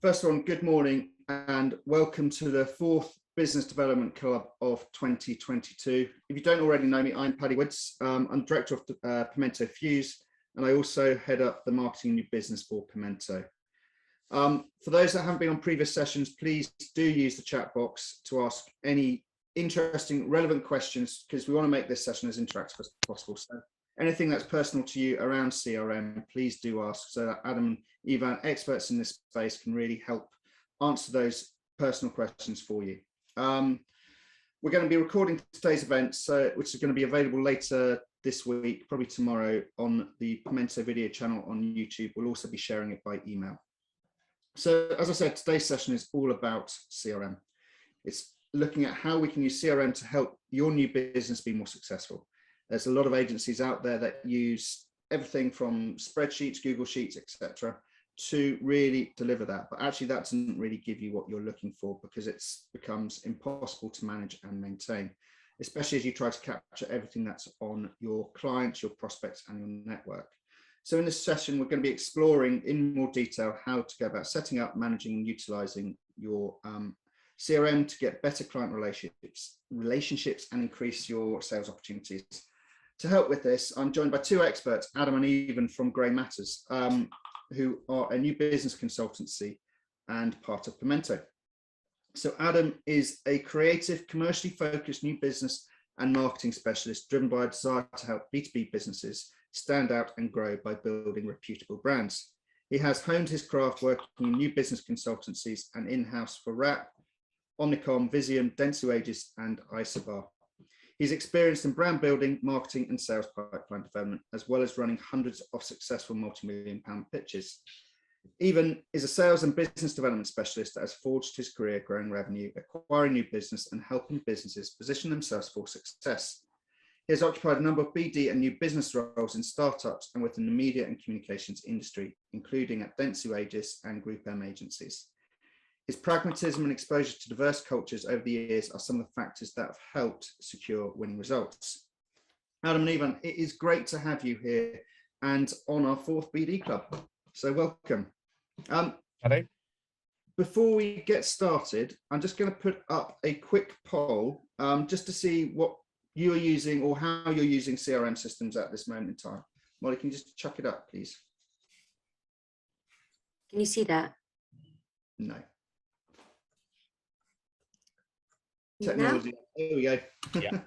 First one, good morning and welcome to the 4th Business Development Club of 2022. If you don't already know me, I'm Paddy Woods. I'm Director of Pimento Fuse, and I also head up the Marketing New Business for Pimento. For those that haven't been on previous sessions, please do use the chat box to ask any interesting, relevant questions, because we want to make this session as interactive as possible. So anything that's personal to you around CRM, please do ask, so that Adam and Ivan, experts in this space, can really help answer those personal questions for you. We're going to be recording today's event, which is going to be available later this week, probably tomorrow, on the Pimento video channel on YouTube. We'll also be sharing it by email. So as I said, today's session is all about CRM. It's looking at how we can use CRM to help your new business be more successful. There's a lot of agencies out there that use everything from spreadsheets, Google Sheets, etc., to really deliver that. But actually that doesn't really give you what you're looking for, because it becomes impossible to manage and maintain, especially as you try to capture everything that's on your clients, your prospects, and your network. So in this session, we're going to be exploring in more detail how to go about setting up, managing, and utilizing your CRM to get better client relationships and increase your sales opportunities. To help with this, I'm joined by two experts, Adam and Ivan from Grey Matters, who are a new business consultancy and part of Pimento. So Adam is a creative, commercially focused new business and marketing specialist driven by a desire to help B2B businesses stand out and grow by building reputable brands. He has honed his craft working in new business consultancies and in-house for RAP, Omnicom, Visium, Dentsu Aegis, and Isobar. He's experienced in brand building, marketing, and sales pipeline development, as well as running hundreds of successful multi-million-pound pitches. Ivan is a sales and business development specialist that has forged his career growing revenue, acquiring new business, and helping businesses position themselves for success. He has occupied a number of BD and new business roles in startups and within the media and communications industry, including at Dentsu Aegis and Group M agencies. His pragmatism and exposure to diverse cultures over the years are some of the factors that have helped secure winning results. Adam and Ivan, it is great to have you here and on our 4th BD Club. So welcome. Hello. Before we get started, I'm just going to put up a quick poll just to see what you are using or how you're using CRM systems at this moment in time. Molly, can you just chuck it up, please? Can you see that? No. Technology. There we go. Yeah.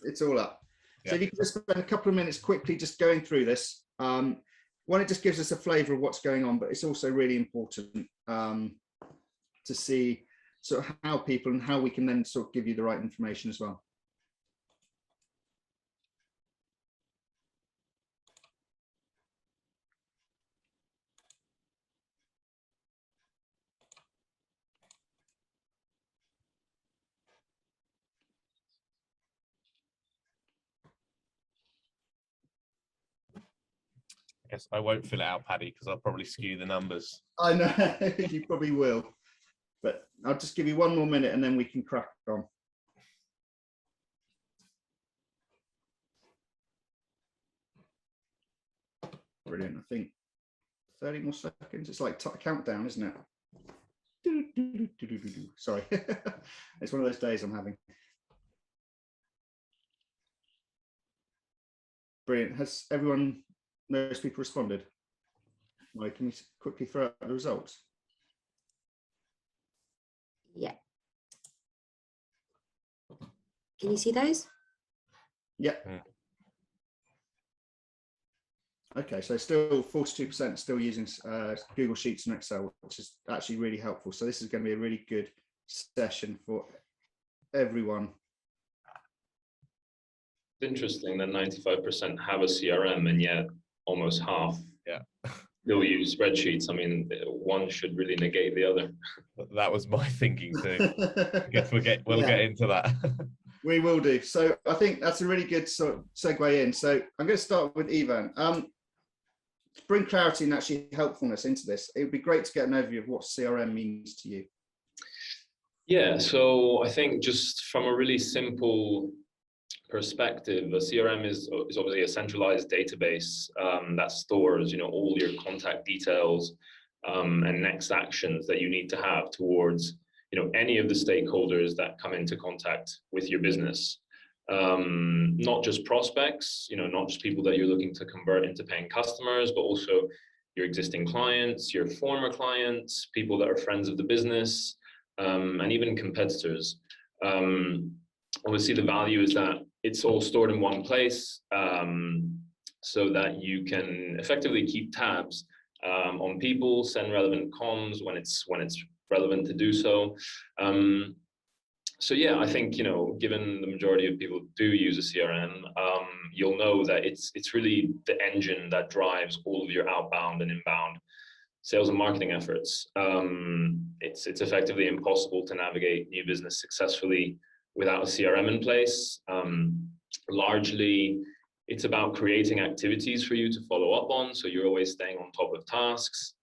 It's all up. Yeah. So if you can just spend a couple of minutes quickly just going through this. One, it just gives us a flavour of what's going on, but it's also really important to see sort of how people and how we can then sort of give you the right information as well. Yes, I won't fill it out, Paddy, because I'll probably skew the numbers. I know, you probably will, but I'll just give you one more minute and then we can crack on. Brilliant. I think 30 more seconds. It's like a countdown, isn't it? Sorry. It's one of those days I'm having. Brilliant. Has everyone, most people responded? Well, can you quickly throw out the results? Yeah. Can you see those? Yeah. Okay, so still 42% still using Google Sheets and Excel, which is actually really helpful. So this is going to be a really good session for everyone. It's interesting that 95% have a CRM and yet almost half still use spreadsheets. I mean, one should really negate the other. That was my thinking too. I guess we'll get into that. We will do. So I think that's a really good sort of segue in. So I'm going to start with Ivan. To bring clarity and actually helpfulness into this, it would be great to get an overview of what CRM means to you. Yeah, so I think just from a really simple perspective, a CRM is obviously a centralized database that stores, all your contact details, and next actions that you need to have towards, any of the stakeholders that come into contact with your business. Not just prospects, not just people that you're looking to convert into paying customers, but also your existing clients, your former clients, people that are friends of the business, and even competitors. Obviously, the value is that it's all stored in one place, so that you can effectively keep tabs on people, send relevant comms when it's relevant to do so. So yeah, I think, given the majority of people do use a CRM, you'll know that it's really the engine that drives all of your outbound and inbound sales and marketing efforts. It's effectively impossible to navigate new business successfully without a CRM in place. Largely, it's about creating activities for you to follow up on, so you're always staying on top of tasks.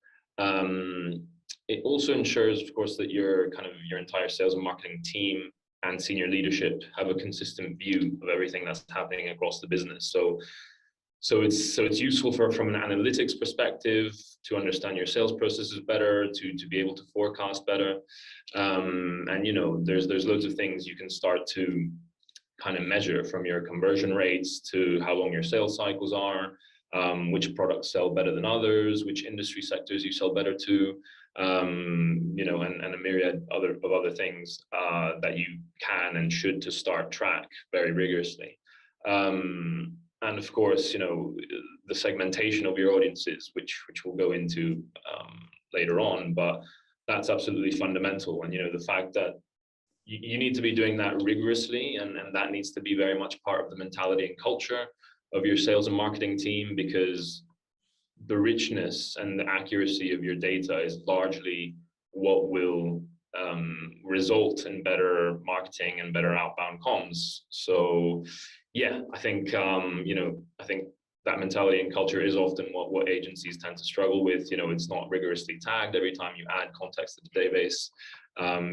It also ensures, of course, that your entire sales and marketing team and senior leadership have a consistent view of everything that's happening across the business. So it's useful from an analytics perspective to understand your sales processes better, to be able to forecast better. And there's loads of things you can start to kind of measure, from your conversion rates to how long your sales cycles are, which products sell better than others, which industry sectors you sell better to, and a myriad of other things that you can and should to start track very rigorously. And of course, the segmentation of your audiences, which we'll go into later on, but that's absolutely fundamental. And the fact that you need to be doing that rigorously, and that needs to be very much part of the mentality and culture of your sales and marketing team, because the richness and the accuracy of your data is largely what will result in better marketing and better outbound comms. So yeah, I think that mentality and culture is often what agencies tend to struggle with. It's not rigorously tagged. Every time you add context to the database,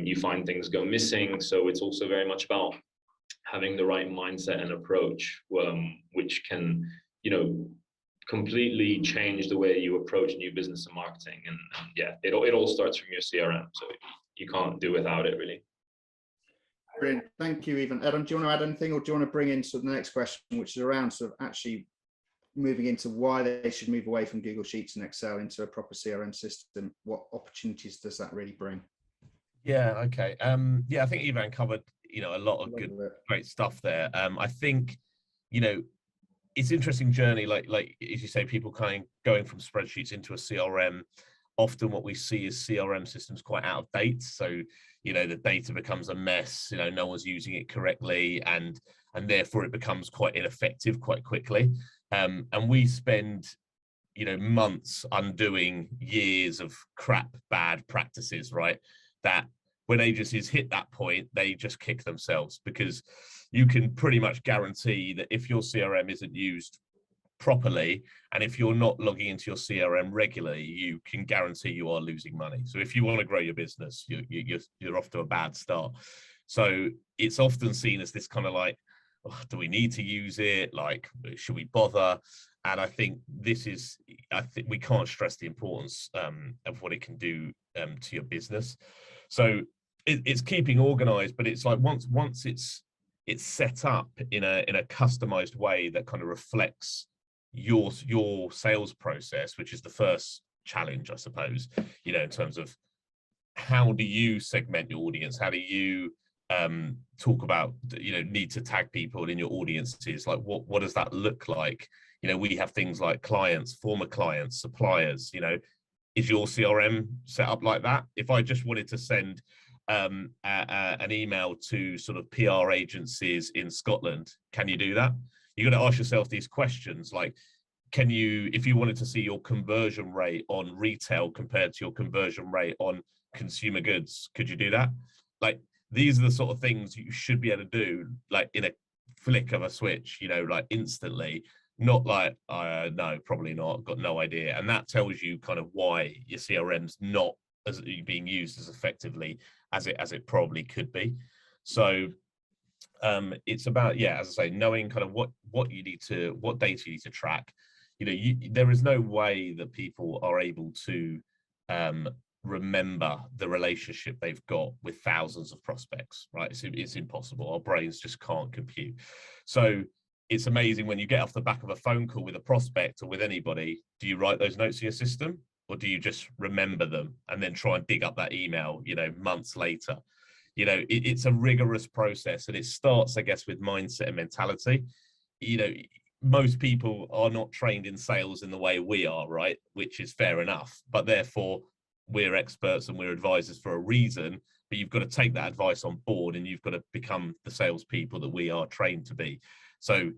you find things go missing. So it's also very much about having the right mindset and approach, which can, completely change the way you approach new business and marketing. And yeah, it all starts from your CRM. So you can't do without it, really. Brilliant. Thank you, Ivan. Adam, do you want to add anything, or do you want to bring in sort of the next question, which is around sort of actually moving into why they should move away from Google Sheets and Excel into a proper CRM system? What opportunities does that really bring? Yeah, okay. Yeah, I think Ivan covered, a lot of great stuff there. I think, it's an interesting journey, like as you say, people kind of going from spreadsheets into a CRM. Often what we see is CRM systems quite out of date. So, the data becomes a mess, no one's using it correctly, and therefore it becomes quite ineffective quite quickly. And we spend, months undoing years of crap, bad practices, right? That when agencies hit that point, they just kick themselves, because you can pretty much guarantee that if your CRM isn't used properly, and if you're not logging into your CRM regularly, you can guarantee you are losing money. So if you want to grow your business, you're off to a bad start. So it's often seen as this kind of like, oh, do we need to use it? Like, should we bother? And I think we can't stress the importance of what it can do to your business. So it's keeping organized, but it's like once it's set up in a customized way that kind of reflects your sales process, which is the first challenge, I suppose, in terms of how do you segment your audience? How do you talk about, need to tag people in your audiences? Like what does that look like? We have things like clients, former clients, suppliers. Is your CRM set up like that? If I just wanted to send an email to sort of PR agencies in Scotland, can you do that? You got to ask yourself these questions, like, can you, if you wanted to see your conversion rate on retail compared to your conversion rate on consumer goods, could you do that? Like, these are the sort of things you should be able to do, like in a flick of a switch, like instantly. Not like, no, probably not, got no idea. And that tells you kind of why your CRM's not as being used as effectively as it probably could be. So it's about, yeah, as I say, knowing kind of what data you need to track. There is no way that people are able to remember the relationship they've got with thousands of prospects, right? It's impossible. Our brains just can't compute. So it's amazing when you get off the back of a phone call with a prospect or with anybody, do you write those notes in your system, or do you just remember them and then try and dig up that email, months later? It's a rigorous process, and it starts, I guess, with mindset and mentality. Most people are not trained in sales in the way we are, right? Which is fair enough, but therefore we're experts and we're advisors for a reason. But you've got to take that advice on board, and you've got to become the salespeople that we are trained to be. So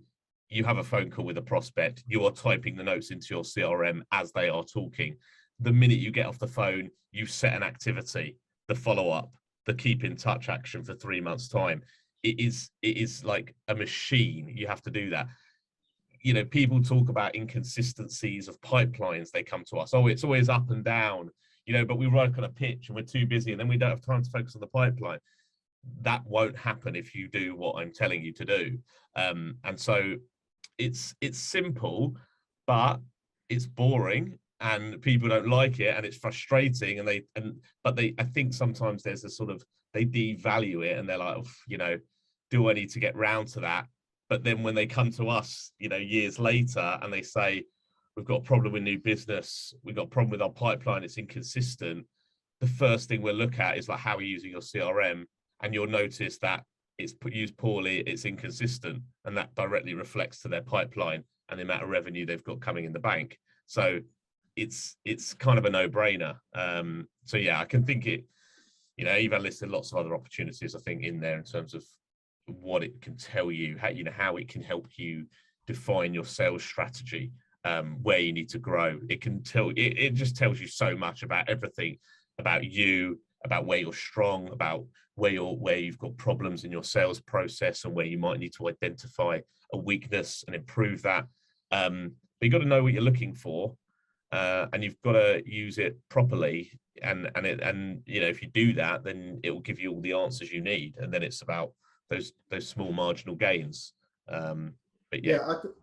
you have a phone call with a prospect, you are typing the notes into your CRM as they are talking. The minute you get off the phone, you set an activity, the follow-up, the keep in touch action for 3 months' time. It is like a machine. You have to do that. People talk about inconsistencies of pipelines. They come to us, oh, it's always up and down, but we work on a pitch and we're too busy, and then we don't have time to focus on the pipeline. That won't happen if you do what I'm telling you to do. And so it's simple, but it's boring, and people don't like it, and it's frustrating, but I think sometimes there's a sort of, they devalue it, and they're like, oh, do I need to get round to that? But then when they come to us, years later, and they say, we've got a problem with new business, we've got a problem with our pipeline, it's inconsistent. The first thing we'll look at is like, how are you using your CRM? And you'll notice that it's used poorly, it's inconsistent, and that directly reflects to their pipeline and the amount of revenue they've got coming in the bank. So it's kind of a no-brainer. So yeah, I can think it, Evan listed lots of other opportunities, I think, in there in terms of what it can tell you, how it can help you define your sales strategy, where you need to grow. It can tell, it just tells you so much about everything, about you, about where you're strong, about where you've got problems in your sales process, and where you might need to identify a weakness and improve that. But you've got to know what you're looking for, and you've got to use it properly. And if you do that, then it will give you all the answers you need. And then it's about those small marginal gains. But yeah,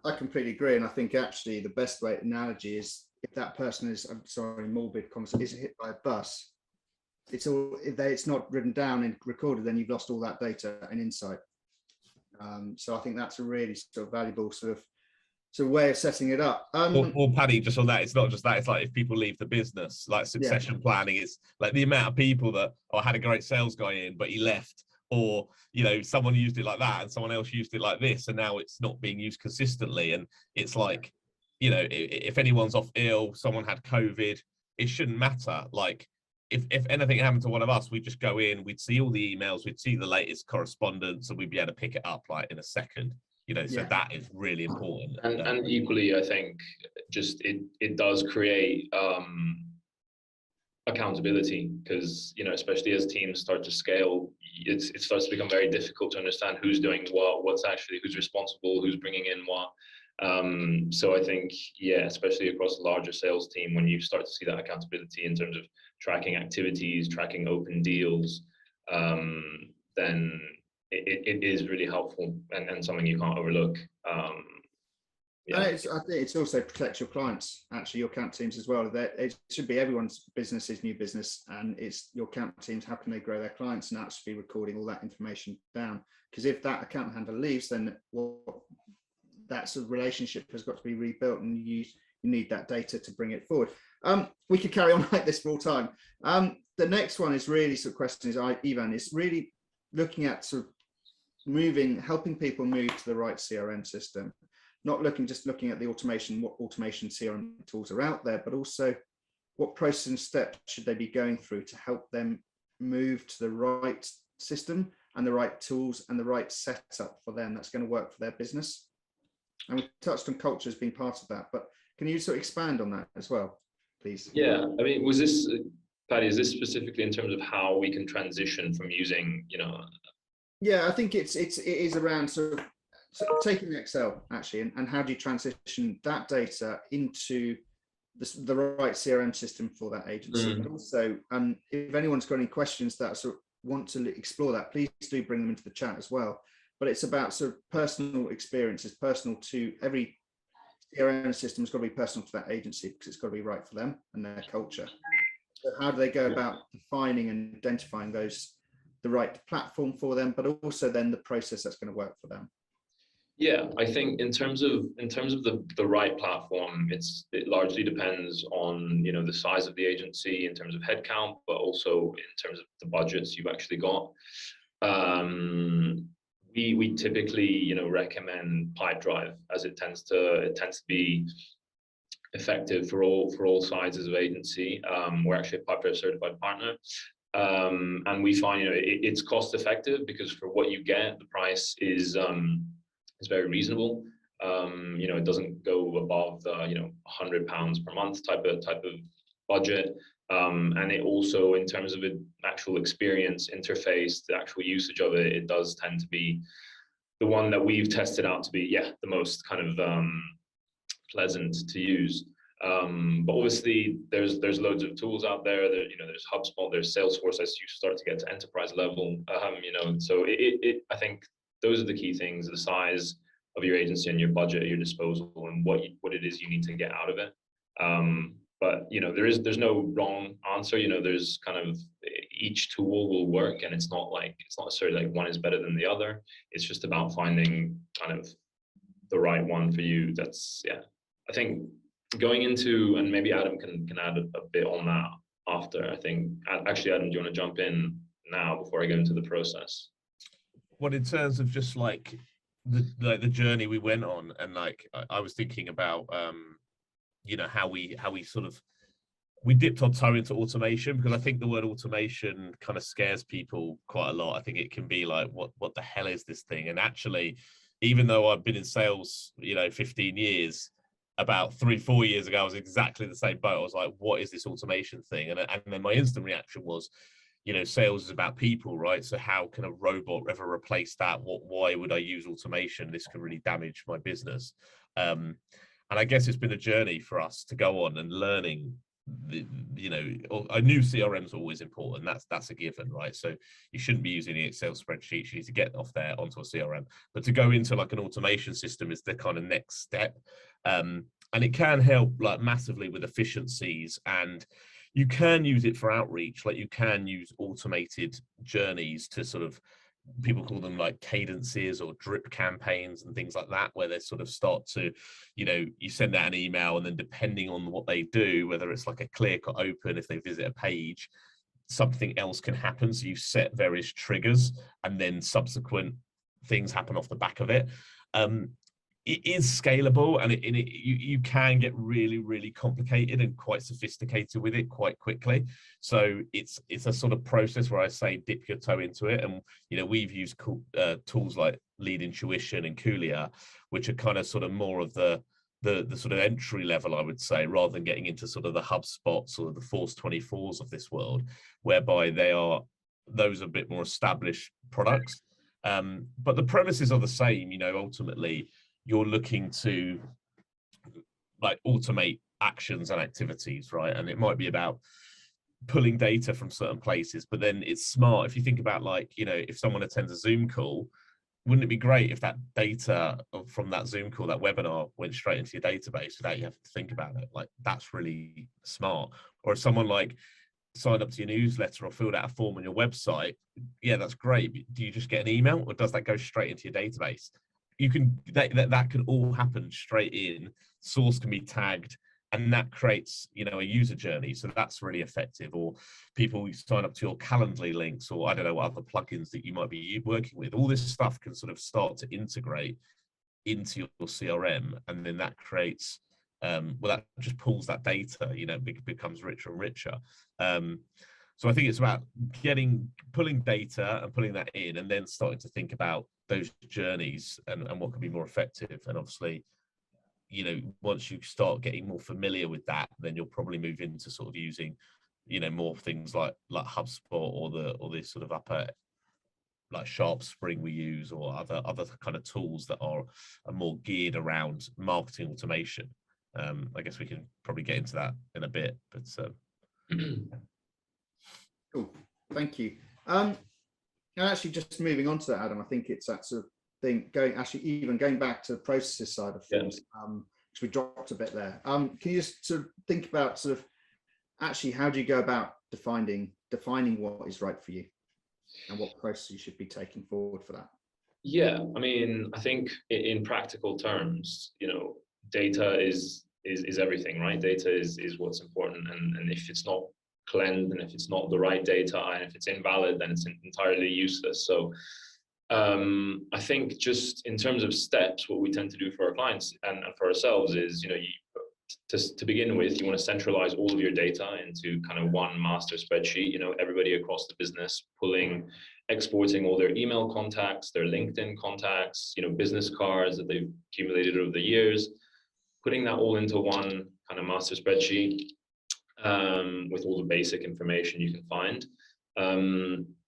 I completely agree. And I think actually the best way analogy is, if that person is, I'm sorry, morbid concept, is hit by a bus, if it's not written down and recorded, then you've lost all that data and insight. So I think that's a really sort of valuable sort of way of setting it up. Or Paddy, just on that, it's not just that, it's like if people leave the business, like succession planning is like the amount of people that, I had a great sales guy in, but he left, or someone used it like that and someone else used it like this, and now it's not being used consistently. And it's like, if anyone's off ill, someone had COVID, it shouldn't matter. Like if anything happened to one of us, we'd just go in, we'd see all the emails, we'd see the latest correspondence, and we'd be able to pick it up like in a second. So that is really important. And equally, I think just it does create accountability, because especially as teams start to scale, it starts to become very difficult to understand who's doing what, who's responsible, who's bringing in what. So I think, especially across a larger sales team, when you start to see that accountability in terms of tracking activities, tracking open deals, then it is really helpful and something you can't overlook. I think it's also protect your clients, actually, your account teams as well. It should be everyone's business is new business, and it's your account teams, how can they grow their clients, and actually be recording all that information down. Because if that account handler leaves, then that sort of relationship has got to be rebuilt, and you need that data to bring it forward. We could carry on like this for all time. The next one is really sort of question is, Ivan, is really looking at sort of helping people move to the right CRM system. Not just looking at the automation, what automation CRM tools are out there, but also what process and steps should they be going through to help them move to the right system and the right tools and the right setup for them that's going to work for their business. And we touched on culture as being part of that, but can you sort of expand on that as well, please? Yeah, I mean, was this, Paddy, is this specifically in terms of how we can transition from using, Yeah, I think it is around sort of taking Excel actually, and how do you transition that data into the right CRM system for that agency. But also, if anyone's got any questions that sort of want to explore that, please do bring them into the chat as well. But it's about sort of personal experiences, personal to every CRM system has got to be personal to that agency, because it's got to be right for them and their culture. So how do they go about defining and identifying the right platform for them, but also then the process that's going to work for them? Yeah, I think in terms of the right platform, it largely depends on, you know, the size of the agency in terms of headcount, but also in terms of the budgets you've actually got. We typically, you know, recommend Pipedrive, as it tends to be effective for all sizes of agency. We're actually a Pipedrive certified partner. And we find, you know, it's cost effective because for what you get, the price is very reasonable. You know, it doesn't go above the, you know, £100 per month type of budget. And it also, in terms of an actual experience interface, the actual usage of it, it does tend to be the one that we've tested out to be, yeah, the most kind of pleasant to use. But obviously there's loads of tools out there that, you know, there's HubSpot, there's Salesforce as you start to get to enterprise level. You know, so I think those are the key things: the size of your agency and your budget at your disposal, and what it is you need to get out of it. But you know, there's no wrong answer. You know, there's kind of, each tool will work, and it's not necessarily like one is better than the other. It's just about finding kind of the right one for you. That's, yeah, I think going into, and maybe Adam can add a bit on that after. I think actually, Adam, do you want to jump in now before I go into the process? Well, in terms of just like the journey we went on, and like I was thinking about you know, how we sort of, we dipped our toe into automation, because I think the word automation kind of scares people quite a lot. I think it can be like, what the hell is this thing? And actually, even though I've been in sales, you know, 15 years, about 3-4 years ago, I was exactly the same boat. I was like, what is this automation thing? And then my instant reaction was, you know, sales is about people, right? So how can a robot ever replace that? Why would I use automation? This can really damage my business. And I guess it's been a journey for us to go on and learning. You know, I knew CRMs are always important. That's a given, right? So you shouldn't be using the Excel spreadsheets. You need to get off there onto a CRM. But to go into like an automation system is the kind of next step. And it can help like massively with efficiencies, and you can use it for outreach. Like you can use automated journeys to sort of, people call them like cadences or drip campaigns and things like that, where they sort of start to, you know, you send out an email, and then depending on what they do, whether it's like a click or open, if they visit a page, something else can happen. So you set various triggers, and then subsequent things happen off the back of it. It is scalable, and you can get really, really complicated and quite sophisticated with it quite quickly. So it's a sort of process where I say dip your toe into it. And you know, we've used tools like Lead Intuition and Coolio, which are kind of sort of more of the sort of entry level, I would say, rather than getting into sort of the HubSpots or the Force 24s of this world, whereby those are a bit more established products. But the premises are the same. You know, ultimately, you're looking to like automate actions and activities, right? And it might be about pulling data from certain places, but then it's smart. If you think about, like, you know, if someone attends a Zoom call, wouldn't it be great if that data from that Zoom call, that webinar, went straight into your database without you having to think about it? Like, that's really smart. Or if someone like signed up to your newsletter or filled out a form on your website, yeah, that's great. But do you just get an email, or does that go straight into your database? You can, that can all happen straight in. Source can be tagged, and that creates, you know, a user journey. So that's really effective. Or people sign up to your Calendly links, or I don't know what other plugins that you might be working with. All this stuff can sort of start to integrate into your CRM, and then that creates, well, that just pulls that data, you know, becomes richer and richer. So I think it's about pulling data and pulling that in, and then starting to think about those journeys and what can be more effective. And obviously, you know, once you start getting more familiar with that, then you'll probably move into sort of using, you know, more things like HubSpot or the sort of upper, like Sharp Spring we use, or other kind of tools that are more geared around marketing automation. I guess we can probably get into that in a bit, but cool, thank you. And actually, just moving on to that, Adam, I think it's that sort of thing, going back to the processes side of things, because we dropped a bit there. Can you just sort of think about sort of actually, how do you go about defining what is right for you and what process you should be taking forward for that? Yeah, I mean, I think in practical terms, data is everything, right? Data is what's important, and if it's not cleansed, and if it's not the right data, and if it's invalid, then it's entirely useless. So I think just in terms of steps, what we tend to do for our clients and for ourselves is, to begin with, you want to centralize all of your data into kind of one master spreadsheet. Everybody across the business exporting all their email contacts, their LinkedIn contacts, business cards that they've accumulated over the years, putting that all into one kind of master spreadsheet with all the basic information you can find.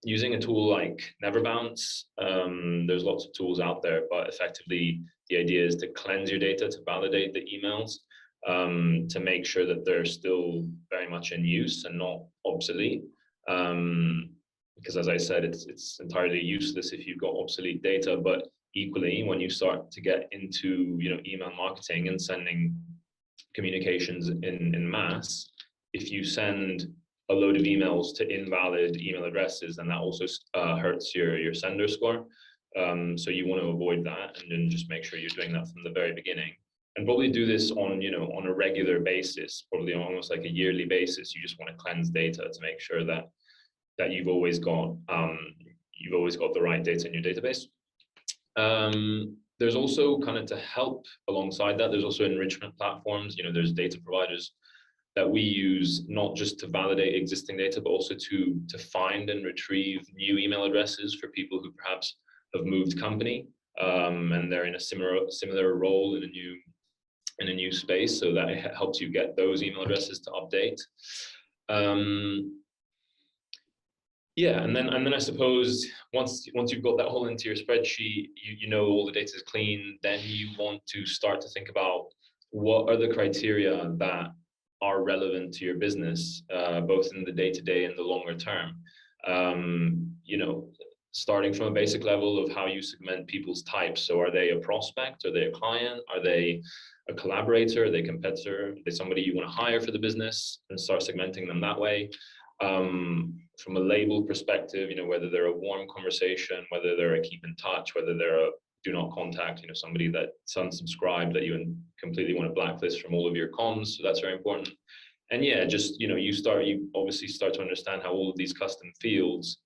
Using a tool like Neverbounce, there's lots of tools out there, but effectively the idea is to cleanse your data, to validate the emails, to make sure that they're still very much in use and not obsolete. Because as I said, it's entirely useless if you've got obsolete data. But equally, when you start to get into email marketing and sending communications in mass, if you send a load of emails to invalid email addresses, and that also hurts your sender score. So you want to avoid that, and then just make sure you're doing that from the very beginning, and probably do this on a regular basis, probably almost like a yearly basis. You just want to cleanse data to make sure that you've always got the right data in your database. There's also kind of, to help alongside that, there's also enrichment platforms. There's data providers that we use, not just to validate existing data, but also to find and retrieve new email addresses for people who perhaps have moved company, and they're in a similar role in a new space, so that it helps you get those email addresses to update. Yeah, and then I suppose once you've got that all into your spreadsheet, all the data is clean, then you want to start to think about what are the criteria that are relevant to your business, both in the day-to-day and the longer term. Starting from a basic level of how you segment people's types. So are they a prospect? Are they a client? Are they a collaborator? Are they a competitor? Are they somebody you want to hire for the business, and start segmenting them that way? From a label perspective, whether they're a warm conversation, whether they're a keep in touch, whether they're a do not contact, somebody that's unsubscribed that you completely want to blacklist from all of your comms. So that's very important. And yeah, just, you obviously start to understand how all of these custom fields,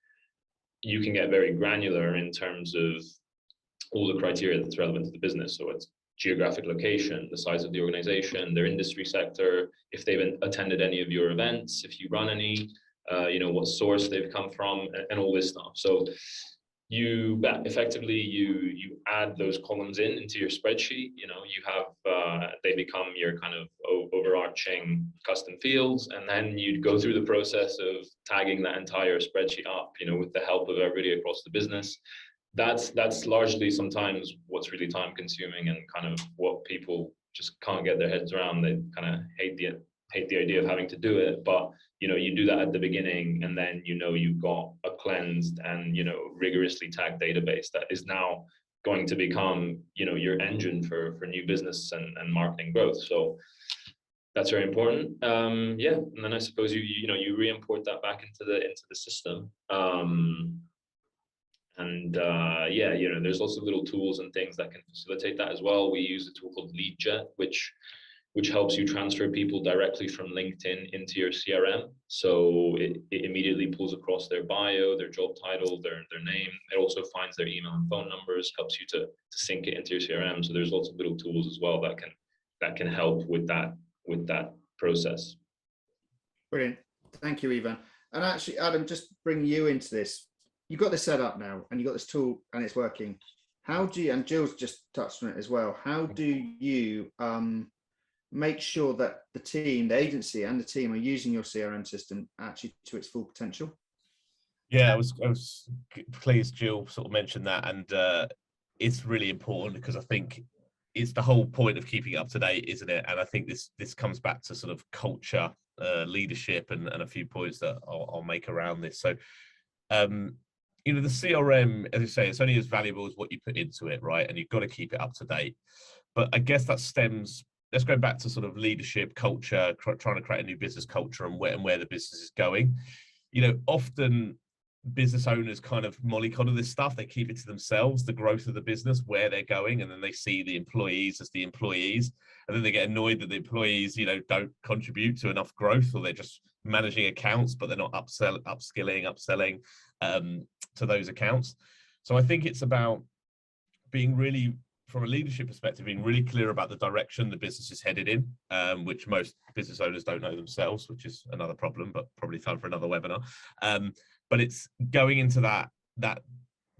you can get very granular in terms of all the criteria that's relevant to the business. So it's geographic location, the size of the organization, their industry sector, if they've attended any of your events, if you run any, what source they've come from, and all this stuff. So you add those columns into your spreadsheet. You have they become your kind of overarching custom fields, and then you'd go through the process of tagging that entire spreadsheet up, with the help of everybody across the business. That's largely sometimes what's really time consuming, and kind of what people just can't get their heads around. They kind of hate the idea of having to do it, but you do that at the beginning, and then you've got a cleansed and rigorously tagged database that is now going to become your engine for new business and marketing growth. So that's very important. Yeah, and then I suppose you re-import that back into the system. There's lots of little tools and things that can facilitate that as well. We use a tool called LeadJet, which helps you transfer people directly from LinkedIn into your CRM. So it immediately pulls across their bio, their job title, their name. It also finds their email and phone numbers, helps you to sync it into your CRM. So there's lots of little tools as well that can help with that process. Brilliant. Thank you, Ivan. And actually, Adam, just bring you into this. You've got this set up now, and you've got this tool, and it's working. How do you, and Jill's just touched on it as well, how do you make sure that the agency and the team are using your CRM system actually to its full potential? Yeah, I was pleased Jill sort of mentioned that, and it's really important, because I think it's the whole point of keeping up to date, isn't it? And I think this comes back to sort of culture, leadership, and a few points that I'll make around this. So the CRM, as you say, it's only as valuable as what you put into it, right? And you've got to keep it up to date. But I guess that stems let's go back to sort of leadership culture, trying to create a new business culture and where the business is going. Often business owners kind of mollycoddle this stuff. They keep it to themselves, the growth of the business, where they're going, and then they see the employees as the employees, and then they get annoyed that the employees, don't contribute to enough growth, or they're just managing accounts, but they're not upselling to those accounts. So I think it's about being really, from a leadership perspective, being really clear about the direction the business is headed in, which most business owners don't know themselves, which is another problem, but probably time for another webinar. But it's going into that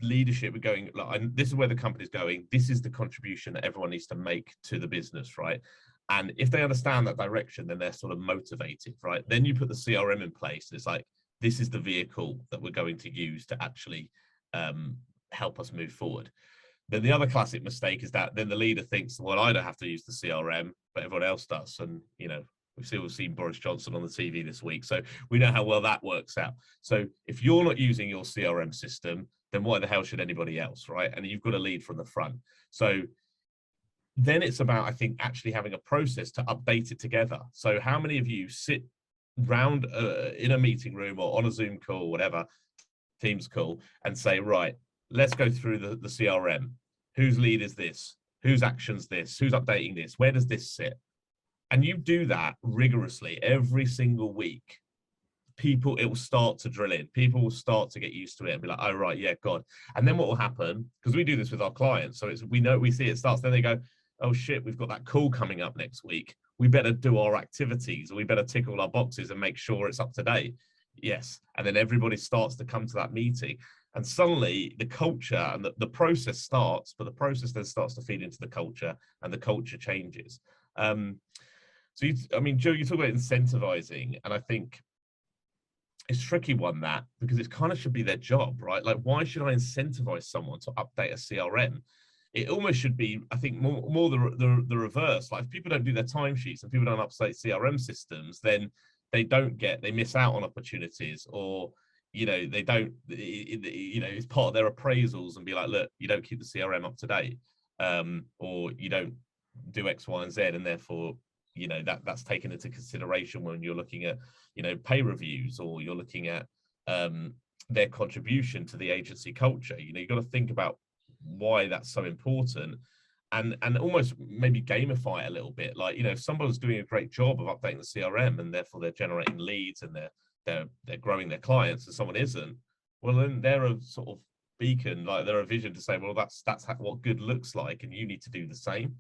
leadership, going, like, this is where the company's going. This is the contribution that everyone needs to make to the business, right? And if they understand that direction, then they're sort of motivated, right? Then you put the CRM in place. It's like, this is the vehicle that we're going to use to actually help us move forward. Then the other classic mistake is that then the leader thinks, well, I don't have to use the CRM, but everyone else does. And, we've seen Boris Johnson on the TV this week, so we know how well that works out. So if you're not using your CRM system, then why the hell should anybody else, right? And you've got to lead from the front. So then it's about, I think, actually having a process to update it together. So how many of you sit round in a meeting room or on a Zoom call, whatever, Teams call, and say, right, let's go through the CRM. Whose lead is this? Whose action's this? Who's updating this? Where does this sit? And you do that rigorously every single week. It will start to drill in. People will start to get used to it and be like, oh, right, yeah, God. And then what will happen, because we do this with our clients, so we see it starts, then they go, oh shit, we've got that call coming up next week. We better do our activities, or we better tick all our boxes and make sure it's up to date. Yes. And then everybody starts to come to that meeting. And suddenly the culture and the process starts, but the process then starts to feed into the culture, and the culture changes. So, Joe, you talk about incentivizing, and I think it's a tricky one, that, because it kind of should be their job, right? Like, why should I incentivize someone to update a CRM? It almost should be, I think, more the reverse. Like, if people don't do their timesheets and people don't update CRM systems, then they miss out on opportunities, or they don't, it's part of their appraisals, and be like, look, you don't keep the CRM up to date, or you don't do X, Y, and Z, and therefore that's taken into consideration when you're looking at pay reviews, or you're looking at their contribution to the agency culture. You've got to think about why that's so important, and almost maybe gamify it a little bit. Like, if someone's doing a great job of updating the CRM, and therefore they're generating leads, and they're growing their clients, and someone isn't, well, then they're a sort of beacon, like they're a vision to say, well, that's what good looks like, and you need to do the same.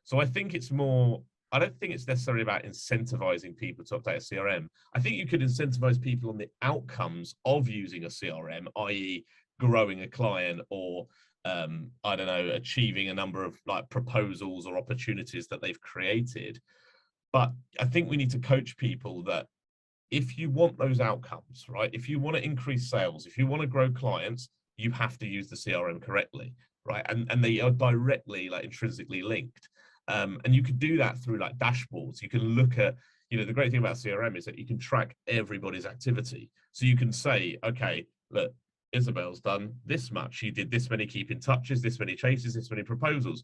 So I think it's more, I don't think it's necessarily about incentivizing people to update a CRM. I think you could incentivize people on the outcomes of using a CRM, i.e. growing a client, or I don't know, achieving a number of like proposals or opportunities that they've created. But I think we need to coach people that if you want those outcomes, right, if you want to increase sales, if you want to grow clients, you have to use the CRM correctly, right? And they are directly, like, intrinsically linked. And you can do that through like dashboards. You can look at, the great thing about CRM is that you can track everybody's activity. So you can say, okay, look, Isabel's done this much. She did this many keep in touches, this many chases, this many proposals.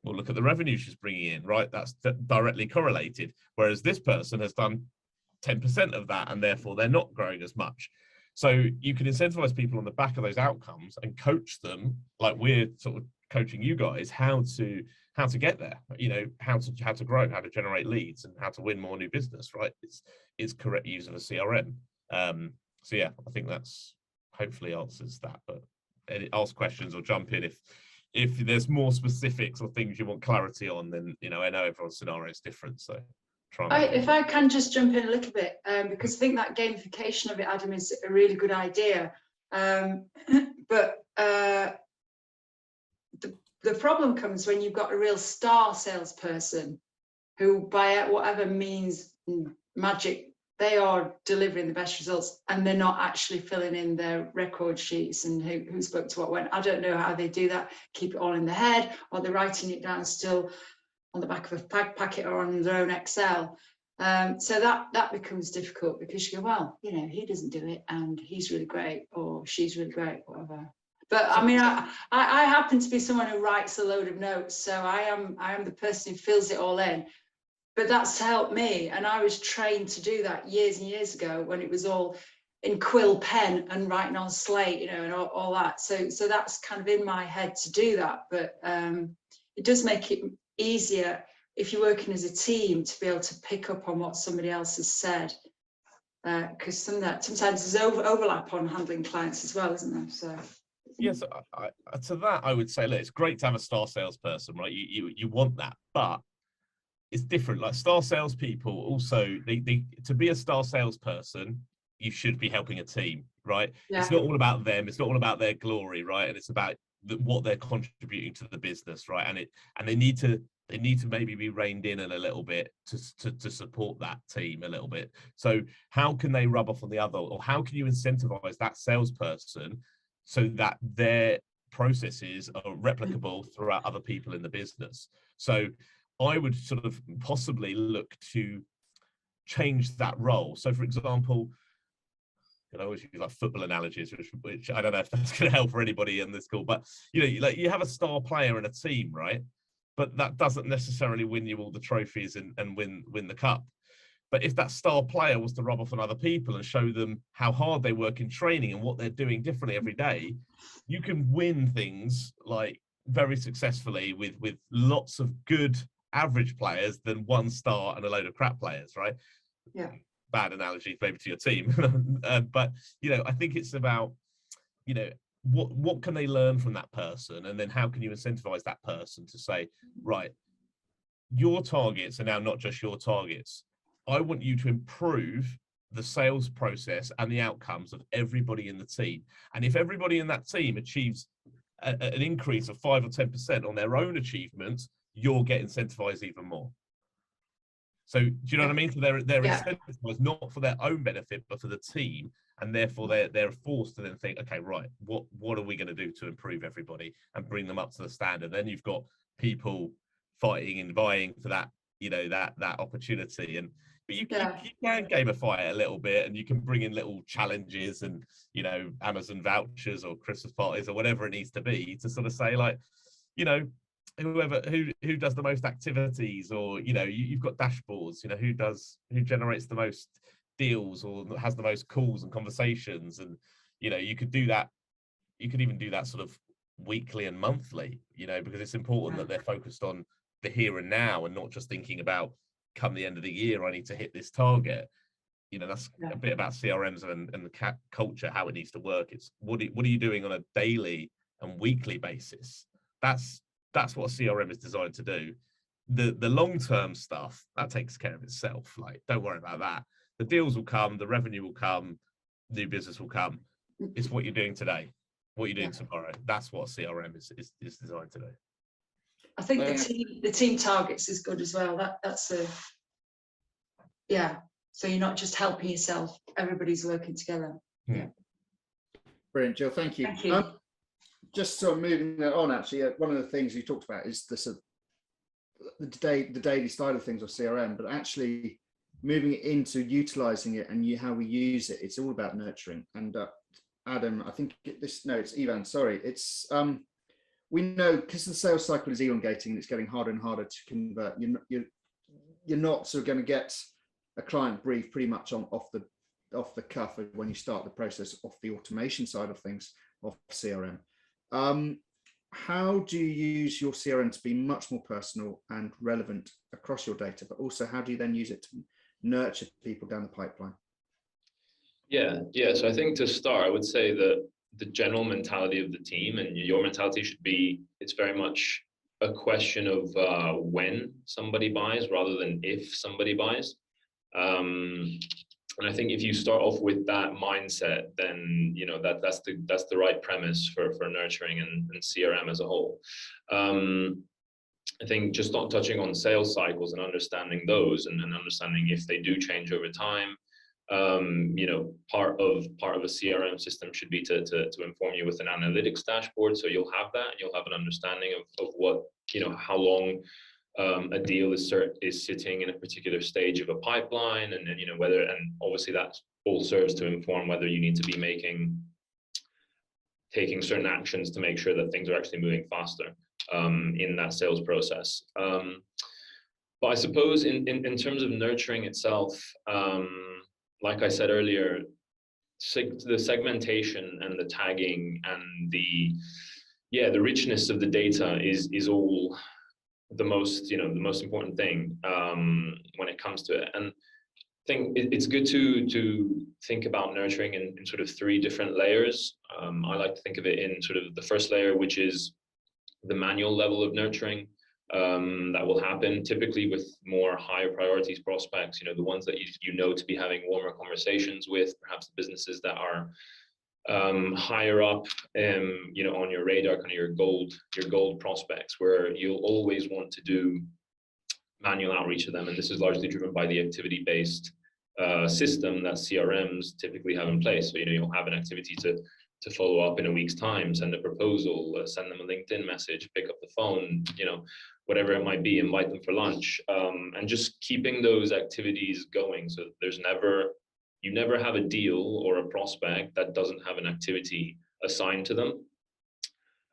Well, look at the revenue she's bringing in, right? That's directly correlated. Whereas this person has done 10% of that, and therefore they're not growing as much. So you can incentivize people on the back of those outcomes and coach them, like we're sort of coaching you guys, how to get there, how to grow, how to generate leads, and how to win more new business, right? It's correct use of a CRM. So yeah, I think that's hopefully answers that, but ask questions or jump in if there's more specifics or things you want clarity on. Then I know everyone's scenario is different, so if I can just jump in a little bit, because I think that gamification of it, Adam, is a really good idea. But the problem comes when you've got a real star salesperson who, by whatever means, magic, they are delivering the best results, and they're not actually filling in their record sheets and who spoke to what when. I don't know how they do that, keep it all in their head, or they're writing it down still on the back of a packet or on their own Excel. So that becomes difficult, because you go, well, he doesn't do it, and he's really great, or she's really great, whatever. But I mean, I happen to be someone who writes a load of notes, so I am the person who fills it all in. But that's helped me, and I was trained to do that years and years ago when it was all in quill pen and writing on slate, you know, and all that. So that's kind of in my head to do that. But it does make it easier if you're working as a team to be able to pick up on what somebody else has said, because sometimes there's overlap on handling clients as well, isn't there? So. Yes, to that I would say, look, it's great to have a star salesperson, right? You want that, but it's different. Like star salespeople, also they to be a star salesperson, you should be helping a team, right? Yeah. It's not all about them. It's not all about their glory, right? And it's about what they're contributing to the business, right? And they need to maybe be reined in a little bit to support that team a little bit. So how can they rub off on the other, or how can you incentivize that salesperson so that their processes are replicable throughout other people in the business? So I would sort of possibly look to change that role. So, for example, I always use like football analogies, which I don't know if that's going to help for anybody in this call, but you know, like you have a star player in a team, right? But that doesn't necessarily win you all the trophies and win the cup. But if that star player was to rub off on other people and show them how hard they work in training and what they're doing differently every day, you can win things like very successfully with lots of good average players than one star and a load of crap players, right? Yeah. Bad analogy maybe to your team. But you know, I think it's about, you know, what can they learn from that person, and then how can you incentivize that person to say, right, your targets are now not just your targets. I want you to improve the sales process and the outcomes of everybody in the team. And if everybody in that team achieves an increase of 5 or 10% on their own achievements, you'll get incentivized even more. So do you know what I mean? So they're incentivized not for their own benefit, but for the team, and therefore they're forced to then think, okay, right, what are we going to do to improve everybody and bring them up to the standard? Then you've got people fighting and vying for that, you know, that opportunity. But you can gamify it a little bit, and you can bring in little challenges and, you know, Amazon vouchers or Christmas parties or whatever it needs to be to sort of say, like, you know, who does the most activities, or, you know, you've got dashboards, you know, who generates the most deals or has the most calls and conversations, and, you know, you could do that. You could even do that sort of weekly and monthly, you know, because it's important that they're focused on the here and now and not just thinking about, come the end of the year, I need to hit this target. You know, that's a bit about CRMs and the culture, how it needs to work. It's what are you doing on a daily and weekly basis? That's what CRM is designed to do. The long-term stuff, that takes care of itself. Like, don't worry about that. The deals will come, the revenue will come, new business will come. It's what you're doing today, what you're doing tomorrow. That's what CRM is designed to do. I think the team targets is good as well. That's so you're not just helping yourself, everybody's working together. Yeah. Brilliant, Jill, thank you. Thank you. Just sort of moving on, actually, one of the things you talked about is the daily side of things of CRM, but actually moving it into utilizing it and how we use it. It's all about nurturing. And Adam, I think it's Ivan, sorry. It's we know, because the sales cycle is elongating and it's getting harder and harder to convert, you're not sort of going to get a client brief pretty much off the cuff when you start the process off the automation side of things of CRM. How do you use your CRM to be much more personal and relevant across your data, but also how do you then use it to nurture people down the pipeline? Yeah. So I think to start, I would say that the general mentality of the team and your mentality should be, it's very much a question of when somebody buys rather than if somebody buys. And I think if you start off with that mindset, then, you know, that's the right premise for nurturing and CRM as a whole. I think just not touching on sales cycles and understanding those and understanding if they do change over time. You know, part of a CRM system should be to inform you with an analytics dashboard, so you'll have that and you'll have an understanding of what, you know, how long a deal is sitting in a particular stage of a pipeline, and then, you know, whether, and obviously that all serves to inform whether you need to be making taking certain actions to make sure that things are actually moving faster in that sales process. But I suppose in terms of nurturing itself, like I said earlier, the segmentation and the tagging and the richness of the data is all the most important thing when it comes to it. And I think it's good to think about nurturing in sort of 3 different layers. I like to think of it in sort of the first layer, which is the manual level of nurturing. That will happen typically with more higher priorities prospects, the ones that you know to be having warmer conversations with, perhaps the businesses that are higher up, on your radar, kind of your gold prospects, where you'll always want to do manual outreach to them. And this is largely driven by the activity-based system that CRMs typically have in place. So, you'll have an activity to follow up in a week's time, send a proposal, send them a LinkedIn message, pick up the phone, whatever it might be, invite them for lunch, and just keeping those activities going. So you never have a deal or a prospect that doesn't have an activity assigned to them.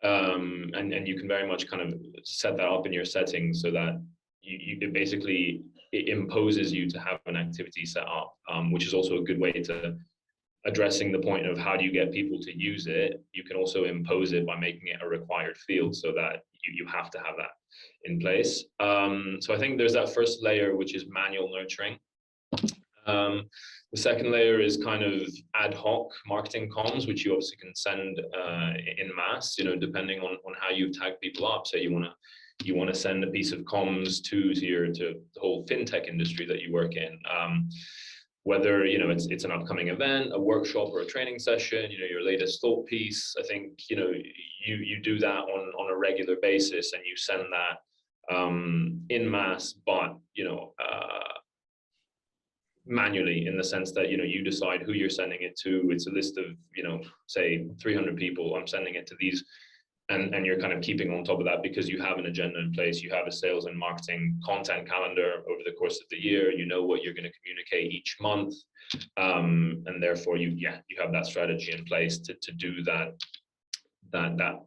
And you can very much kind of set that up in your settings so that it imposes you to have an activity set up, which is also a good way to addressing the point of how do you get people to use it. You can also impose it by making it a required field so that you have to have that in place. So I think there's that first layer, which is manual nurturing. The second layer is kind of ad hoc marketing comms, which you obviously can send in mass, depending on how you tag people up. So you want to send a piece of comms to the whole fintech industry that you work in. Whether it's an upcoming event, a workshop, or a training session, your latest thought piece. I think you do that on a regular basis, and you send that in mass, but manually, in the sense that you decide who you're sending it to. It's a list of say 300 people. I'm sending it to these. And you're kind of keeping on top of that because you have an agenda in place. You have a sales and marketing content calendar over the course of the year. You know what you're going to communicate each month, and therefore you have that strategy in place to do that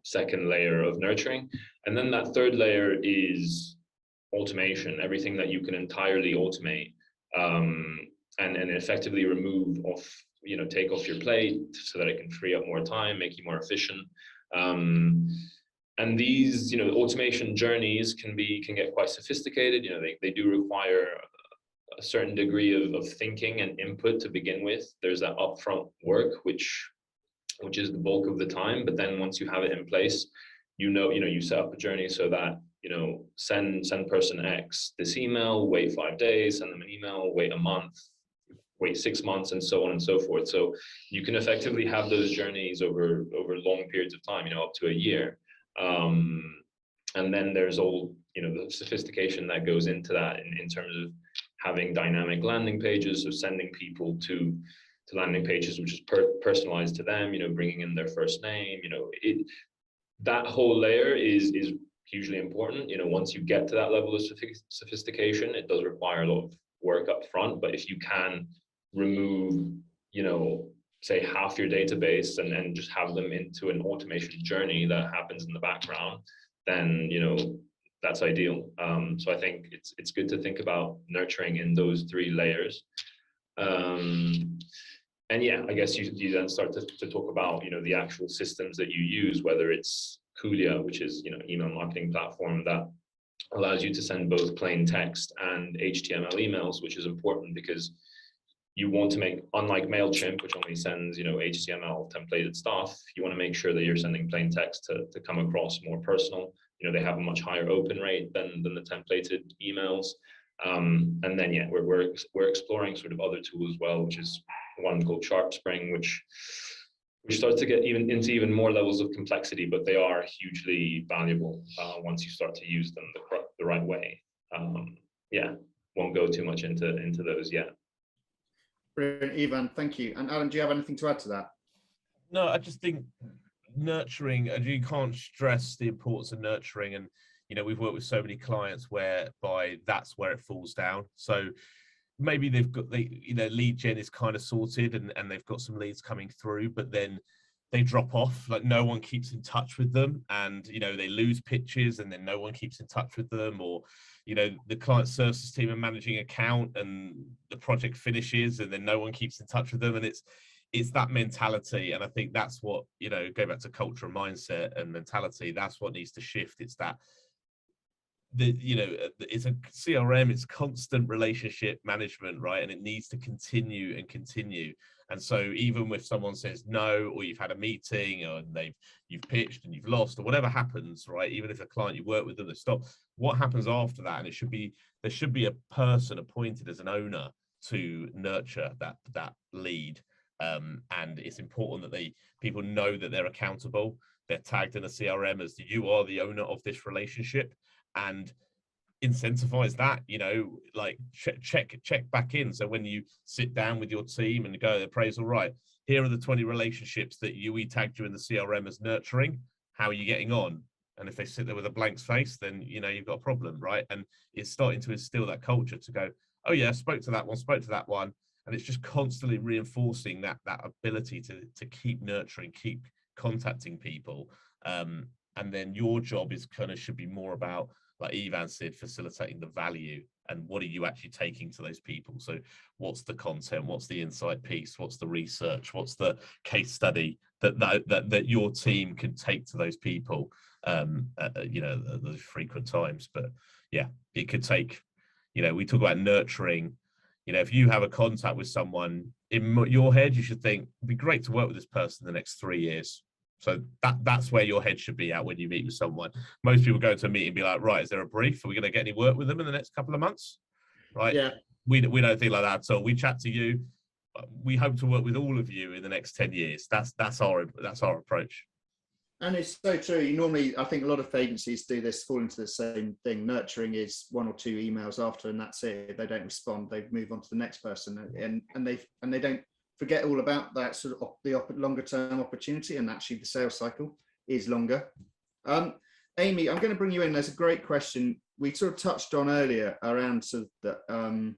second layer of nurturing. And then that third layer is automation. Everything that you can entirely automate and effectively remove take off your plate so that it can free up more time, make you more efficient. And these, automation journeys can get quite sophisticated. They do require a certain degree of thinking and input to begin with. There's that upfront work, which is the bulk of the time. But then once you have it in place, you set up a journey so that, send person X this email, wait 5 days, send them an email, wait a month, wait 6 months, and so on and so forth. So you can effectively have those journeys over long periods of time, up to a year. And then there's all, the sophistication that goes into that in terms of having dynamic landing pages, so sending people to landing pages which is personalized to them, bringing in their first name, that whole layer is hugely important. Once you get to that level of sophistication, it does require a lot of work up front. But if you can remove, say half your database and just have them into an automation journey that happens in the background, then, that's ideal. So I think it's good to think about nurturing in those 3 layers. And I guess you then start to talk about, the actual systems that you use, whether it's Kulia, which is, email marketing platform that allows you to send both plain text and HTML emails, which is important because you want to make, unlike MailChimp, which only sends, HTML templated stuff, you want to make sure that you're sending plain text to come across more personal. They have a much higher open rate than the templated emails. And then, we're exploring sort of other tools as well, which is one called SharpSpring, which starts to get into even more levels of complexity, but they are hugely valuable once you start to use them the right way. Won't go too much into those yet. Brilliant, Ivan, thank you. And Alan, do you have anything to add to that? No, I just think nurturing, and you can't stress the importance of nurturing. And we've worked with so many clients whereby that's where it falls down. So maybe they've got lead gen is kind of sorted and they've got some leads coming through, but then they drop off, like no one keeps in touch with them, and you know, they lose pitches and then no one keeps in touch with them, or you know, the client services team are managing account and the project finishes and then no one keeps in touch with them. And it's that mentality, and I think that's what, you know, go back to culture and mindset and mentality, that's what needs to shift. It's that you know, it's a CRM, it's constant relationship management, right? And it needs to continue and continue. And so even if someone says no, or you've had a meeting or you've pitched and you've lost, or whatever happens, right? Even if a client, you work with them, they stop, what happens after that? And there should be a person appointed as an owner to nurture that lead. And it's important that people know that they're accountable. They're tagged in a CRM as you are the owner of this relationship, and incentivize that, you know, like check back in. So when you sit down with your team and go, the appraisal, right, here are the 20 relationships that we tagged you in the CRM as nurturing, how are you getting on? And if they sit there with a blank face, then you know you've got a problem, right? And it's starting to instill that culture to go, oh yeah, spoke to that one, and it's just constantly reinforcing that ability to keep nurturing, keep contacting people. And then your job should be more about, like Ivan said, facilitating the value, and what are you actually taking to those people? So what's the content, what's the insight piece, what's the research, what's the case study that your team can take to those people, you know, at those frequent times. But yeah, it could take, you know, we talk about nurturing, you know, if you have a contact with someone, in your head you should think it'd be great to work with this person the next 3 years. So that's where your head should be at when you meet with someone. Most people go to a meeting and be like, right, is there a brief? Are we going to get any work with them in the next couple of months? Right? Yeah. We don't think like that at all. We chat to you. We hope to work with all of you in the next 10 years. That's our approach. And it's so true. Normally, I think a lot of agencies do this, fall into the same thing. Nurturing is 1 or 2 emails after, and that's it. They don't respond. They move on to the next person, and they don't forget all about that sort of the longer term opportunity, and actually the sales cycle is longer. Amy, I'm going to bring you in. There's a great question we sort of touched on earlier around sort of the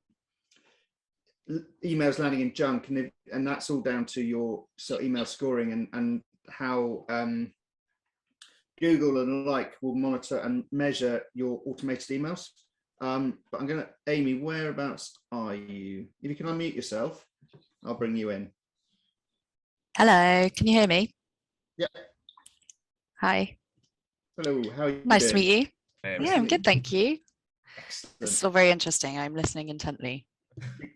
emails landing in junk, and that's all down to your sort of email scoring and how Google and the like will monitor and measure your automated emails. But I'm going to, Amy, whereabouts are you? If you can unmute yourself, I'll bring you in. Hello, can you hear me? Yeah. Hi. Hello, how are you Nice doing? to meet you. Hey, Yeah, I'm good, thank you. Excellent. This is all very interesting. I'm listening intently.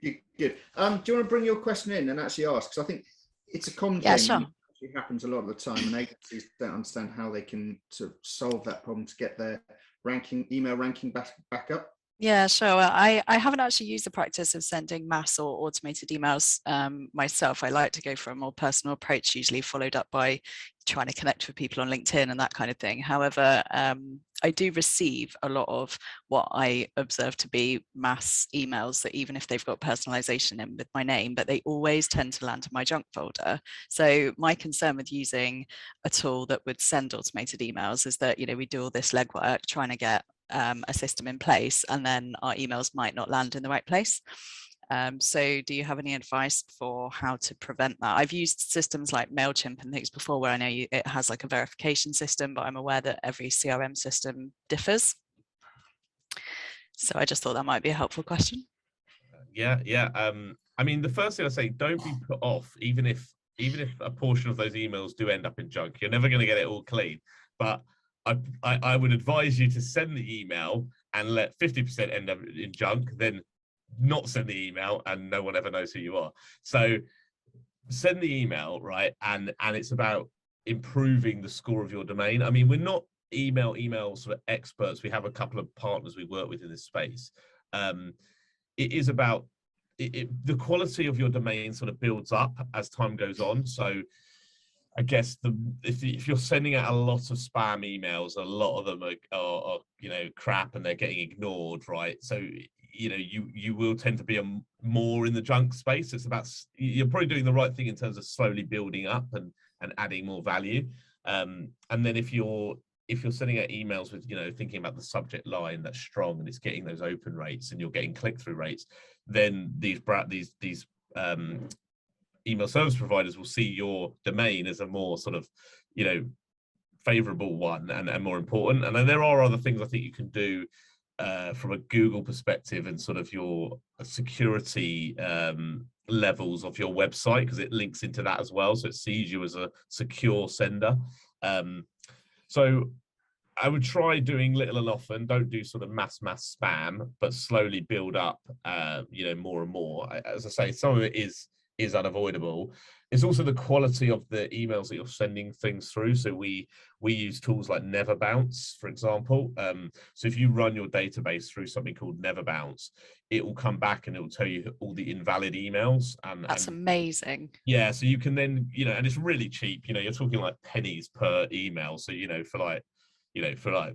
Good. Do you want to bring your question in and actually ask? Because I think it's a common Yeah, thing. sure. It actually happens a lot of the time, and agencies don't understand how they can sort of solve that problem to get their email ranking back up. Yeah, sure. Well, I haven't actually used the practice of sending mass or automated emails myself. I like to go for a more personal approach, usually followed up by trying to connect with people on LinkedIn and that kind of thing. However, I do receive a lot of what I observe to be mass emails that, even if they've got personalization in with my name, but they always tend to land in my junk folder. So my concern with using a tool that would send automated emails is that, you know, we do all this legwork trying to get a system in place, and then our emails might not land in the right place. So do you have any advice for how to prevent that? I've used systems like MailChimp and things before where I know it has like a verification system, but I'm aware that every CRM system differs. So I just thought that might be a helpful question. Yeah. I mean, the first thing I say, don't be put off, even if a portion of those emails do end up in junk. You're never going to get it all clean, but I would advise you to send the email and let 50% end up in junk, then not send the email and no one ever knows who you are. So send the email, right? And it's about improving the score of your domain. I mean, we're not email sort of experts. We have a couple of partners we work with in this space. It is about the quality of your domain sort of builds up as time goes on. So I guess if you're sending out a lot of spam emails, a lot of them are you know, crap, and they're getting ignored, right? So you know, you will tend to be more in the junk space. It's about, you're probably doing the right thing in terms of slowly building up and adding more value. And then if you're sending out emails with, you know, thinking about the subject line that's strong and it's getting those open rates and you're getting click-through rates, then these email service providers will see your domain as a more sort of, you know, favorable one and more important. And then there are other things I think you can do from a Google perspective and sort of your security levels of your website, because it links into that as well. So it sees you as a secure sender. So I would try doing little and often. Don't do sort of mass spam, but slowly build up, you know, more and more. As I say, some of it is unavoidable. It's also the quality of the emails that you're sending things through. So we use tools like Never Bounce, for example. So if you run your database through something called Never Bounce, it will come back and it will tell you all the invalid emails. And That's amazing. Yeah, so you can then, you know, and it's really cheap. You know, you're talking like pennies per email. So, you know, for like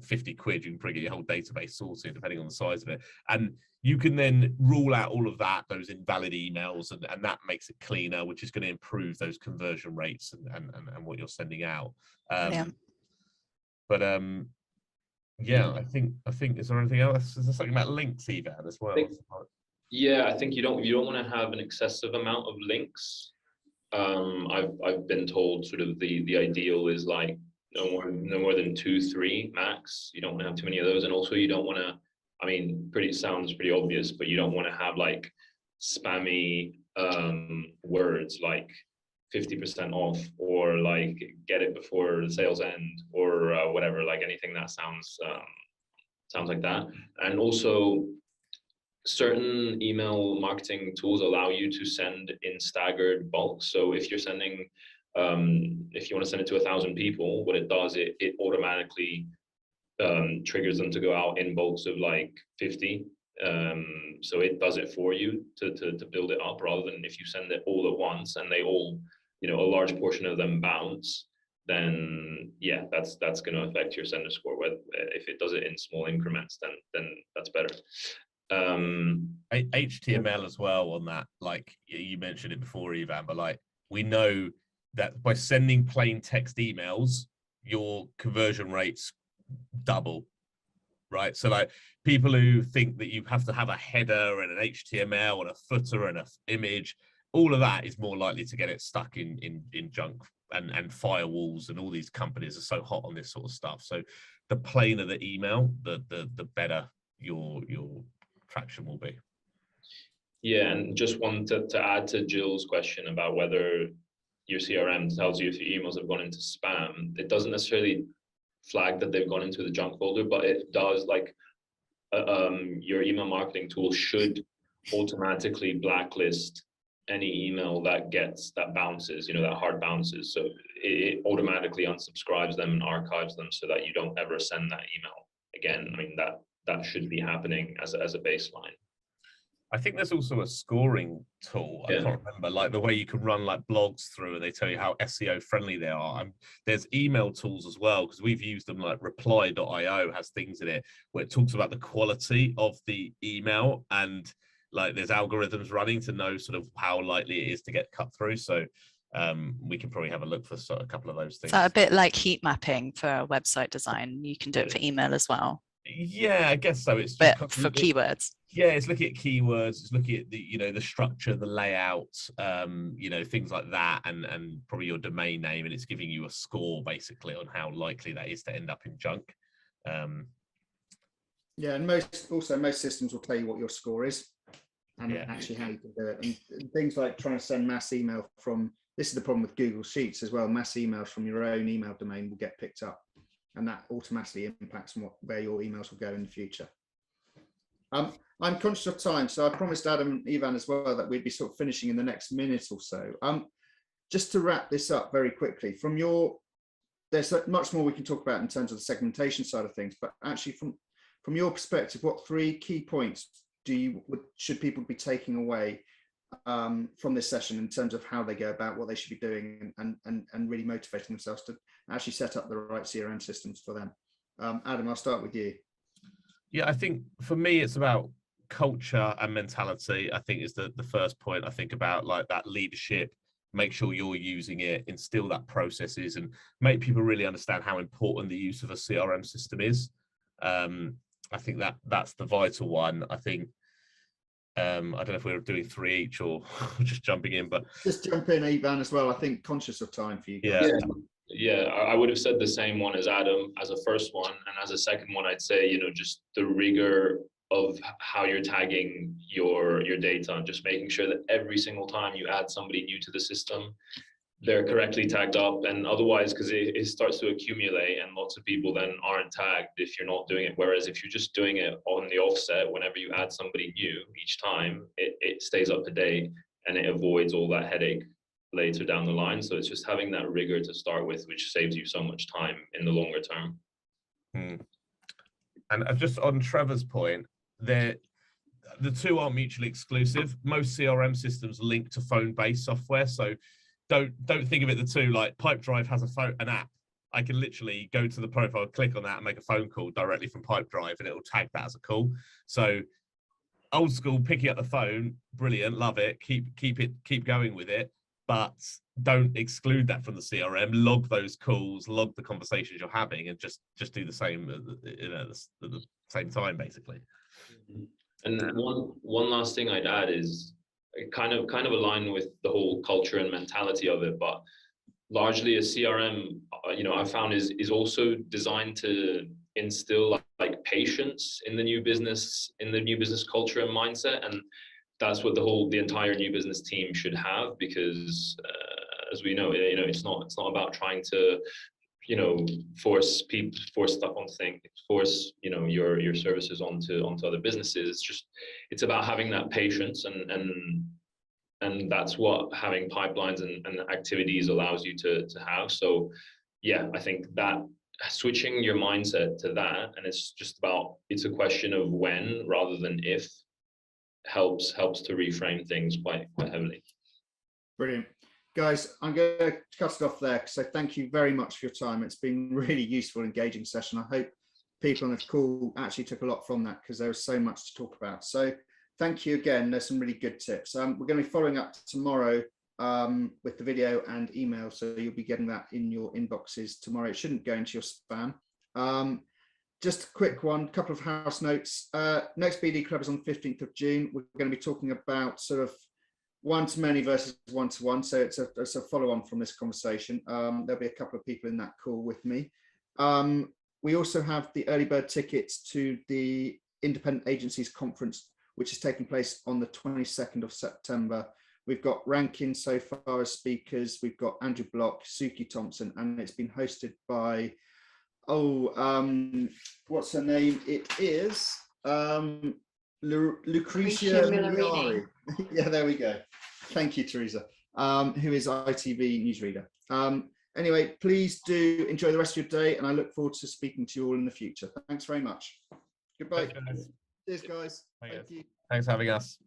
50 quid, you can bring your whole database sorted, depending on the size of it. And you can then rule out all of that, those invalid emails, and that makes it cleaner, which is going to improve those conversion rates and what you're sending out. Yeah, I think, is there anything else? Is there something about links, Ivan, as well? Yeah, I think you don't want to have an excessive amount of links. I've been told sort of the ideal is like no more than 2-3 max. You don't want to have too many of those, and also you don't want to, I mean, sounds pretty obvious, but you don't want to have like spammy words like 50% off, or like get it before the sales end, or whatever, like anything that sounds like that. And also, certain email marketing tools allow you to send in staggered bulk. So if you're sending, if you want to send it to 1,000 people, what it does, it automatically triggers them to go out in bulks of like 50. So it does it for you to build it up, rather than if you send it all at once and they all, you know, a large portion of them bounce, then yeah, that's going to affect your sender score. If it does it in small increments, then that's better. HTML as well on that, like you mentioned it before, Ivan, but like we know that by sending plain text emails, your conversion rates double, right? So like people who think that you have to have a header and an HTML and a footer and an image, all of that is more likely to get it stuck in junk, and firewalls, and all these companies are so hot on this sort of stuff. So the plainer the email, the better your traction will be. Yeah, and just wanted to add to Jill's question about whether your CRM tells you if your emails have gone into spam. It doesn't necessarily flag that they've gone into the junk folder, but it does, like your email marketing tool should automatically blacklist any email that bounces, you know, that hard bounces. So it automatically unsubscribes them and archives them so that you don't ever send that email again. I mean, that should be happening as a baseline. I think there's also a scoring tool. Yeah. I can't remember, like the way you can run like blogs through and they tell you how SEO friendly they are. There's email tools as well, because we've used them, like reply.io has things in it where it talks about the quality of the email, and like there's algorithms running to know sort of how likely it is to get cut through. So we can probably have a look for sort of a couple of those things. So a bit like heat mapping for website design, you can do it for email as well. Yeah, I guess so. It's but for keywords. Yeah, it's looking at keywords. It's looking at the, you know, the structure, the layout, you know, things like that, and probably your domain name, and it's giving you a score basically on how likely that is to end up in junk. Yeah, and most systems will tell you what your score is, and actually how you can do it. And things like trying to send mass email from, this is the problem with Google Sheets as well. Mass emails from your own email domain will get picked up, and that automatically impacts on where your emails will go in the future. I'm conscious of time, so I promised Adam and Ivan as well that we'd be sort of finishing in the next minute or so. Just to wrap this up very quickly, there's much more we can talk about in terms of the segmentation side of things, but actually from your perspective, what 3 key points should people be taking away from this session in terms of how they go about what they should be doing, and really motivating themselves to actually set up the right CRM systems for them? Adam, I'll start with you. Yeah, I think for me, it's about culture and mentality. I think is the first point. I think about like that leadership, make sure you're using it, instill that processes, and make people really understand how important the use of a CRM system is. I think that's the vital one. I think I don't know if we're doing 3 each or just jumping in, but Just jump in, Ivan, as well. I think conscious of time for you guys. yeah. Yeah, I would have said the same one as Adam as a first one, and as a second one, I'd say, you know, just the rigor of how you're tagging your data, just making sure that every single time you add somebody new to the system, they're correctly tagged up, and otherwise, because it starts to accumulate and lots of people then aren't tagged if you're not doing it. Whereas if you're just doing it on the offset, whenever you add somebody new each time, it stays up to date and it avoids all that headache later down the line. So it's just having that rigor to start with, which saves you so much time in the longer term. And just on Trevor's point, the two are mutually exclusive. Most CRM systems link to phone-based software, so don't think of it the two. Like Pipedrive has an app. I can literally go to the profile, click on that, and make a phone call directly from Pipedrive, and it will tag that as a call. So old school, picking up the phone, brilliant, love it. Keep going with it. But don't exclude that from the CRM. Log those calls, log the conversations you're having, and just do the same, at the same time, basically. And one last thing I'd add is kind of align with the whole culture and mentality of it, but largely a CRM, you know, I found is also designed to instill like patience in the new business culture and mindset, and that's what the entire new business team should have, because as we know, you know, it's not about trying to, you know, force stuff onto things, force, you know, your services onto other businesses. It's about having that patience, and that's what having pipelines and activities allows you to have. So yeah, I think that switching your mindset to that, and it's a question of when rather than if, helps to reframe things quite heavily. Brilliant. Guys, I'm going to cut it off there. So thank you very much for your time. It's been really useful, engaging session. I hope people on the call actually took a lot from that, because there was so much to talk about. So thank you again. There's some really good tips. We're going to be following up tomorrow with the video and email. So you'll be getting that in your inboxes tomorrow. It shouldn't go into your spam. Just a quick one, couple of house notes. Next BD Club is on the 15th of June. We're going to be talking about sort of one-to-many versus one-to-one. So it's a follow-on from this conversation. There'll be a couple of people in that call with me. We also have the early bird tickets to the Independent Agencies Conference, which is taking place on the 22nd of September. We've got Rankin so far as speakers. We've got Andrew Block, Suki Thompson, and it's been hosted by, what's her name? It is Lucretia Migliari. Yeah, there we go. Thank you, Teresa, who is ITV newsreader. Anyway, please do enjoy the rest of your day, and I look forward to speaking to you all in the future. Thanks very much. Goodbye. Thanks, guys. Cheers, guys. Thank Thank you. Thanks for having us.